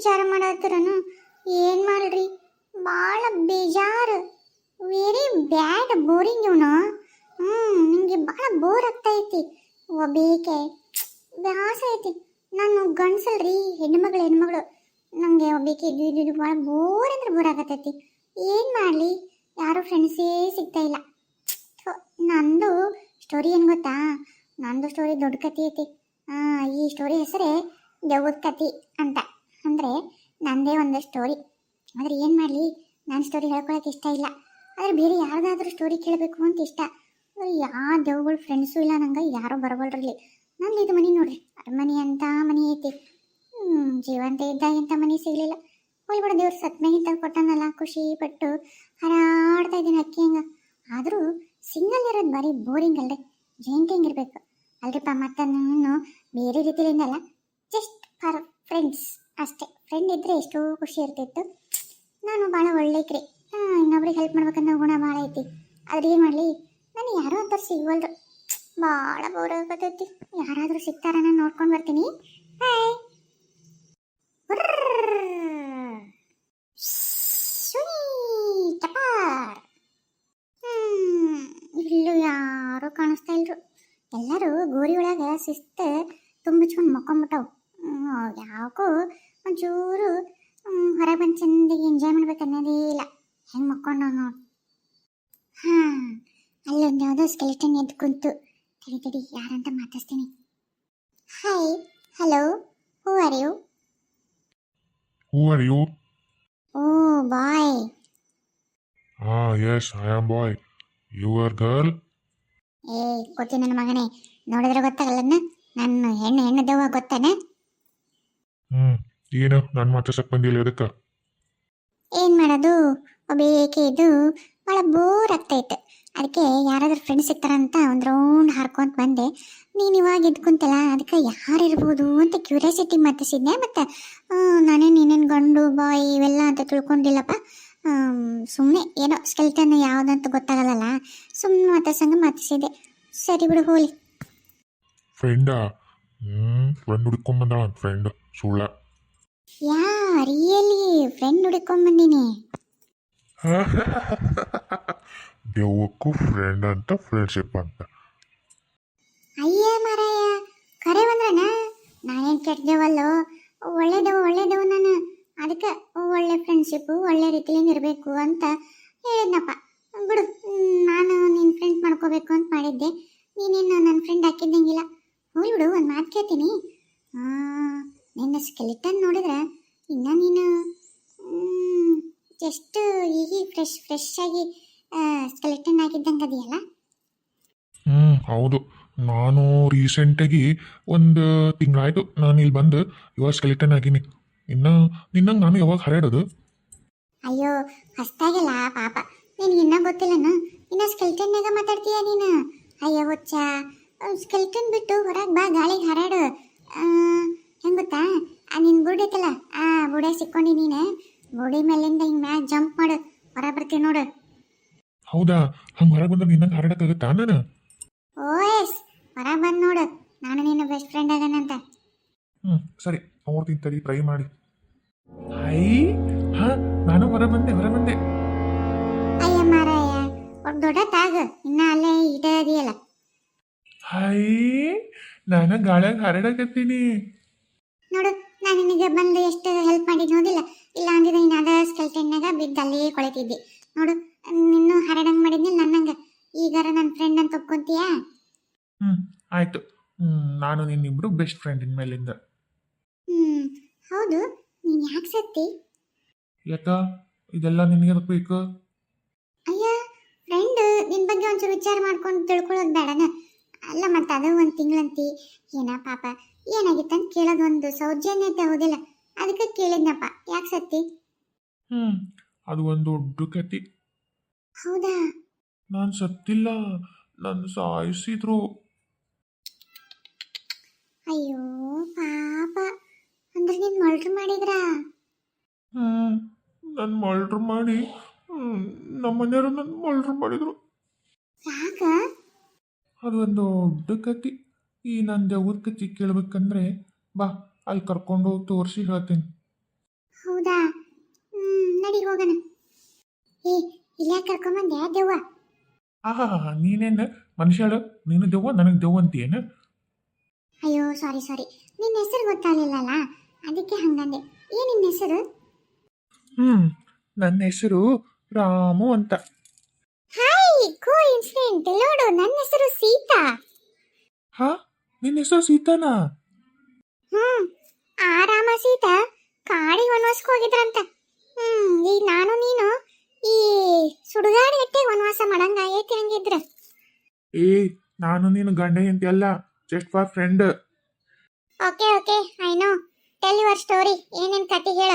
ವಿಚಾರ ಮಾಡತ್ತೀರನು? ಏನು ಮಾಡ್ರಿ, ಭಾಳ ಬೇಜಾರು, ವೆರಿ ಬ್ಯಾಡ್ ಬೋರಿಂಗ್ ಇವನು. ನಿಮಗೆ ಭಾಳ ಬೋರ್ ಆಗ್ತೈತಿ. ಒಬ್ಬೇಕೆ ಬ್ಯಾಸ ಐತಿ. ನಾನು ಗಂಡಸಲ್ರಿ, ಹೆಣ್ಮಗಳು. ನನಗೆ ಒಬ್ಬೇಕೆ ಇದು ಭಾಳ ಬೋರ್ ಅಂದ್ರೆ ಬೋರ್ ಆಗತೈತಿ. ಏನು ಮಾಡಲಿ, ಯಾರು ಫ್ರೆಂಡ್ಸೇ ಸಿಗ್ತಾ ಇಲ್ಲ. ನಂದು ಸ್ಟೋರಿ ಏನು ಗೊತ್ತಾ? ನಂದು ಸ್ಟೋರಿ ದೊಡ್ಡ ಕತೆ ಐತಿ. ಈ ಸ್ಟೋರಿ ಹೆಸರೇ ದೆವ್ವದ ಕತೆ ಅಂತ. ಅಂದರೆ ನಂದೇ ಒಂದು ಸ್ಟೋರಿ. ಆದರೆ ಏನು ಮಾಡಲಿ, ನನ್ನ ಸ್ಟೋರಿ ಹೇಳ್ಕೊಳಕ್ಕೆ ಇಷ್ಟ ಇಲ್ಲ. ಆದರೆ ಬೇರೆ ಯಾರ್ದಾದ್ರೂ ಸ್ಟೋರಿ ಕೇಳಬೇಕು ಅಂತ ಇಷ್ಟ. ಆದರೆ ಯಾವ ದೆವ್ವಗಳು ಫ್ರೆಂಡ್ಸು ಇಲ್ಲ ನಂಗೆ, ಯಾರೋ ಬರಬಲ್ರಲ್ಲಿ. ನಂದು ಇದು ಮನೆ ನೋಡ್ರಿ, ಅರಮನೆ ಅಂತ ಮನೆ ಐತಿ. ಜೀವಂತ ಇದ್ದಾಗಿಂತ ಮನೆ ಸಿಗಲಿಲ್ಲ. ಹೋಲ್ಬಿಡ, ದೇವ್ರು ಸತ್ನಾಗಿಂತ ಕೊಟ್ಟನಲ್ಲ, ಖುಷಿ ಪಟ್ಟು ಹಾರಾಡ್ತಾ ಇದ್ದೀನಿ ಅಕ್ಕಿ ಹಂಗೆ. ಆದರೂ ಸಿಂಗಲ್ ಇರೋದು ಭಾರಿ ಬೋರಿಂಗ್ ಅಲ್ರಿ, ಜೈಂಟಿಂಗ್ ಇರಬೇಕು ಅಲ್ರಿಪ್ಪ. ಮತ್ತು ನಾನು ಬೇರೆ ರೀತಿಯಿಂದಲ್ಲ, ಜಸ್ಟ್ ಫಾರ್ ಫ್ರೆಂಡ್ಸ್ ಅಷ್ಟೇ. ಫ್ರೆಂಡ್ ಇದ್ದರೆ ಎಷ್ಟೋ ಖುಷಿ ಇರ್ತಿತ್ತು. ನಾನು ಭಾಳ ಒಳ್ಳೆಕ್ರಿ, ಇನ್ನೊಬ್ರಿಗೆ ಹೆಲ್ಪ್ ಮಾಡ್ಬೇಕನ್ನೋ ಗುಣ ಭಾಳ ಐತಿ. ಆದ್ರೆ ಏನು ಮಾಡಲಿ, ನಾನು ಯಾರೋ ಅಂತಾರೆ ಸಿಗ್ವಲ್ರು. ಭಾಳ ಬೋರ್ ಆಗತೈತಿ. ಯಾರಾದರೂ ಸಿಗ್ತಾರ, ನಾನು ನೋಡ್ಕೊಂಡು ಬರ್ತೀನಿ. ಹಾಯ್ ಇಲ್ಲೂ ಯಾರೂ ಕಾಣಿಸ್ತಾ ಇಲ್ರು. ಎಲ್ಲರೂ ಗೋರಿ ಒಳಗೆ ಶಿಸ್ತು ತುಂಬಿಚ್ಕೊಂಡು ಮಕ್ಕೊಂಬಿಟ್ಟವು. ಯಾಕೋ ಒಂಚೂರು ಹೊರಗೆ ಬಂದು ಚಂದಿಗೆ ಎಂಜಾಯ್ ಮಾಡ್ಬೇಕು ಅನ್ನೋದೇ ಇಲ್ಲ. ಹೆಂಗೆ ಮಕ್ಕೊಂಡು ನೋಡಿ. ಅಲ್ಲೊಂದು ಯಾವುದೋ ಸ್ಕೆಲಿಟನ್ ಎದ್ದು ಕುಂತು. ತಡಿ ಯಾರಂತ ಮಾತಾಡ್ತೀನಿ. Hi, hello, who are you? Who are you? Oh boy. Yes, I am boy. You are girl? ಕೂತಿ ನನ್ನ ಮಗನೇ, ನೋಡಿದ್ರೆ ಗೊತ್ತಾಗಲ್ಲನ್ನ ನನ್ನ ಹೆಣ್ಣು ದೆವ್ವ ಗೊತ್ತಾನೆ? ಏನು ನನ್ನ ಮಾತಾಡ್ಸಕ್ ಬಂದಿಲ್ಲ ಅದಕ್ಕೆ? ಏನು ಮಾಡೋದು, ಒಬ್ಬೇಕೆ ಇದು ಭಾಳ ಬೋರ್ ಆಗ್ತೈತೆ. ಅದಕ್ಕೆ ಯಾರಾದ್ರೂ ಫ್ರೆಂಡ್ಸ್ ಸಿಗ್ತಾರಂತ ಒಂದು ರೌಂಡ್ ಹಾರ್ಕೊಂತ ಬಂದೆ. ನೀನು ಇವಾಗ ಎದ್ಕೊಂತಲ್ಲ, ಅದಕ್ಕೆ ಯಾರಿರ್ಬೋದು ಅಂತ ಕ್ಯೂರಿಯಾಸಿಟಿ ಮತ್ತಿಸಿದ್ದೆ. ಮತ್ತು ನೀನೇನು ಗಂಡು ಬಾಯ್ ಇವೆಲ್ಲ ಅಂತ ತಿಳ್ಕೊಂಡಿಲ್ಲಪ್ಪ. ಸುಮ್ಮನೆ ಏನೋ ಸ್ಕೆಲ್ಟನ್ ಯಾವುದಂತ ಗೊತ್ತಾಗಲ್ಲ, ಸುಮ್ಮನೆ ಮಾತಿಸಿದೆ. ಸರಿ ಬಿಡು, ಹೋಲಿ. ಫ್ರೆಂಡಾ? ಫ್ರೆಂಡ್ ಹುಡ್ಕೊಂಬಂದ ಫ್ರೆಂಡ್ ಸುಳ್ಳ. ರಿಯಲಿ ಫ್ರೆಂಡ್ ಹುಡ್ಕೊಂಬಂದಿನಿ. ದೆವ್ವಕ್ಕೂ ಫ್ರೆಂಡ್ ಅಂತ, ಫ್ರೆಂಡ್ಶಿಪ್ ಅಂತ. ಅಯ್ಯ ಮಾರಾಯ, ಕರೆ ಬಂದ್ರನ? ನಾನೇನು ಕೆಟ್ಟದೇವಲ್ಲೋ, ಒಳ್ಳೇದೇವು ನಾನು. ಅದಕ್ಕೆ ಒಳ್ಳೆ ಫ್ರೆಂಡ್ಶಿಪ್ಪು ಒಳ್ಳೆ ರೀತಿಯಿಂದ ಇರಬೇಕು ಅಂತ ಹೇಳಿದ್ನಪ್ಪ. ಬಿಡು, ನಾನು ನಿನ್ನ ಫ್ರೆಂಡ್ ಮಾಡ್ಕೋಬೇಕು ಅಂತ ಮಾಡಿದ್ದೆ. ನೀನೇನು ನನ್ನ ಫ್ರೆಂಡ್ ಹಾಕಿದ್ದಂಗಿಲ್ಲ. ಹೋಗಿ ಬಿಡು, ಒಂದು ಮಾತು ಕೇಳ್ತೀನಿ. ನಿನ್ನ ಸ್ಕೆಲಿಟನ್ ನೋಡಿದ್ರೆ ಇನ್ನು ನೀನು ಜಸ್ಟ್ ಈಗ ಫ್ರೆಶ್ ಆಗಿ ಸ್ಕೆಲಿಟನ್ ಆಗಿದ್ದಂಗೆ ಅದೆಯಲ್ಲ? ಹೌದು. ನಾನು ರೀಸೆಂಟಾಗಿ ಒಂದು ತಿಂಗಳಾಯ್ತು ನಾನು ಇಲ್ಲಿ ಬಂದು ಇವಾಗ ಸ್ಕೆಲಿಟನ್ ಆಗೀನಿ. ಇನ್ನು ನಿನ್ನಂಗೆ ನಾನು ಯಾವಾಗ ಹರಡೋದು? ಅಯ್ಯೋ ಹೊಸ್ತಾಗಿಲ್ಲ ಪಾಪ, ನಿನಗೆ ಇನ್ನೂ ಗೊತ್ತಿಲ್ಲನ? ಇನ್ನು ಸ್ಕೆಲಿಟನ್ನಾಗ ಮಾತಾಡ್ತೀಯ ನೀನು? ಅಯ್ಯೋ ಹುಚ್ಚ, ಸ್ಕೆಲಿಟನ್ ಬಿಟ್ಟು ಹೊರಗೆ ಬಾ, ಗಾಳಿಗೆ ಹರಡು. ಹೆಂಗೆ ಗೊತ್ತಾ, ನಿನ್ನ ಬುಡಿ ಐತಲ್ಲ, ಆ ಬುಡೆ ಸಿಕ್ಕೊಂಡು ನೀನು ಬುಡಿ ಮೇಲಿಂದ ಹಿಂಗೆ ಮ್ಯಾಗ ಜಂಪ್ ಮಾಡು, ಹೊರ ಬರ್ತೀವಿ ನೋಡು. ಹೌದಾ? ಹಂಗೆ ಹೊರಗೆ ಬಂದ್ರೆ ನಿನ್ನಂಗೆ ಹರಡಕ್ಕಾಗತ್ತಾ ನಾನು? ಓಯಸ್, ಹೊರ ಬಂದು ನೋಡು, ನಾನು ನಿನ್ನ ಬೆಸ್ಟ್ ಫ್ರೆಂಡ್ ಆಗನಂತ. ಸರಿ, ನೋಡ್ತೀನಿ ತಡಿ, ಟ್ರೈ ಮಾಡಿ. ನಾನು ಹೊರ ಬಂದೆ. ಅಯ್ಯ ಮಾರಾಯ, ಒಬ್ಬ ದೊಡ್ಡ ತಾಗ ಇನ್ನ ಅಲ್ಲೇ ಇದೆಯಲ್ಲ. ನಾನು ಗಾಳಿಯಾಗ ಹರಡಕತ್ತೀನಿ ನೋಡು, ನಾನು ನಿನಗೆ ಬಂದು ಎಷ್ಟು ಹೆಲ್ಪ್ ಮಾಡಿದ್ ನೋಡಿಲ್ಲ. ಇಲ್ಲ ಅಂದಿದ್ರೆ ನೀನು ಅದ ಸ್ಕೆಲ್ಟನ್ನಾಗ ಬಿದ್ದು ಅಲ್ಲೇ ಕೊಳಿತಿದ್ದೆ ನೋಡು. ನಿನ್ನೂ ಹರಡಂಗೆ ಮಾಡಿದ್ನಿಲ್ಲ ನನ್ನಂಗೆ. ಈಗಾರ ನನ್ನ ಫ್ರೆಂಡ್ ಅಂತ ಒಪ್ಕೊಂತೀಯಾ? ಆಯ್ತು. ನಾನು ನಿನ್ನಿಬ್ರು ಬೆಸ್ಟ್ ಫ್ರೆಂಡ್ ಇನ್ಮೇಲಿಂದ. ಹೌದು, ನೀನು ಯಾಕೆ ಸತ್ತಿ? ಯಾಕ ಇದೆಲ್ಲ ನಿನಗೆ ಬೇಕು? ಅಯ್ಯ ಫ್ರೆಂಡ್, ನಿನ್ನ ಬಗ್ಗೆ ಒಂಚೂರು ವಿಚಾರ ಮಾಡ್ಕೊಂಡು ತಿಳ್ಕೊಳ್ಳೋದು ಬೇಡನ? ಅಲ್ಲ, ಮತ್ತೆ ಅದು ಒಂದು ತಿಂಗಳಂತಿ. ಏನ ಪಾಪ ಏನಾಗಿತ್ತಂತ ಕೇಳೋದು ಒಂದು ಸೌಜನ್ಯತೆ, ಹೌದಿಲ್ಲ? ಅದಕ್ಕೆ ಕೇಳಿದ್ನಪ್ಪ, ಯಾಕೆ ಸತ್ತಿ? ಅದು ಒಂದು ದೊಡ್ಡ ಕತೆ. ಹೌದಾ? ನಾನು ಸತ್ತಿಲ್ಲ, ನನ್ನ ಸಾಯಿಸಿದ್ರು. ಅಯ್ಯೋ ಪಾಪ, ಅಂದ್ರೆ ನೀನು ಮರ್ಡರ್ ಮಾಡಿದ್ರಾ? ನನ್ನ ಮರ್ಡರ್ ಮಾಡಿ ನಮ್ಮ ಮನೆಯವರು ನನ್ನ ಮರ್ಡರ್ ಮಾಡಿದ್ರು. ಯಾಕ? ಅದು ಒಂದು ದೊಡ್ಡ ಕತೆ. ಈ ನನ್ನ ದೆವ್ವದ ಕತೆ ಕೇಳ್ಬೇಕಂದ್ರೆ ಬಾ, ಅಲ್ಲಿ ಕರ್ಕೊಂಡು ಹೋಗಿ ತೋರಿಸಿ ಹೇಳ್ತೀನಿ. ಹೌದಾ ನಡಿ ಹೋಗೋಣ. ಏ ಇಲ್ಲ ಕರ್ಕೊಂಬಂದೆ ದೆವ್ವ. ಆಹಾ ನೀನೇನು ಮನುಷ್ಯಳು, ನೀನು ದೆವ್ವ ನನಗೆ ದೆವ್ವ ಅಂತೀಯೇನು? ಅಯ್ಯೋ ಸಾರಿ ನಿನ್ನ ಹೆಸರು ಗೊತ್ತಾಗಲಿಲ್ಲಲ್ಲ, ಅದಕ್ಕೆ ಹಂಗಂದೆ. ಏನ್ ನಿನ್ನ ಹೆಸರು? ನನ್ನ ಹೆಸರು ರಾಮು ಅಂತ. ಹಾಯ್ ಕೋ ಇನ್ಸಿಡೆಂಟ್ ನೋಡು, ನನ್ನ ಹೆಸರು ಸೀತಾ. ಹಾ, ನಿನ್ನ ಹೆಸರು ಸೀತಾನಾ? ಆರಾಮ ಸೀತಾ ಕಾಡಿಗೆ ವನವಾಸಕ್ಕೆ ಹೋಗಿದ್ರಂತ. ಈಗ ನಾನು ನೀನು ಈ ಸುಡುಗಾಡಿ ಗಟ್ಟೆ ವನವಾಸ ಮಾಡಂಗ ಐತಿ ಹಂಗಿದ್ರ. ಏ ನಾನು ನೀನು ಗಂಡ ಹೆಂಡತಿ ಅಲ್ಲ, just for friend. Okay I know. Tell your story. ಏನೇನ್ ಕತೆ ಹೇಳ.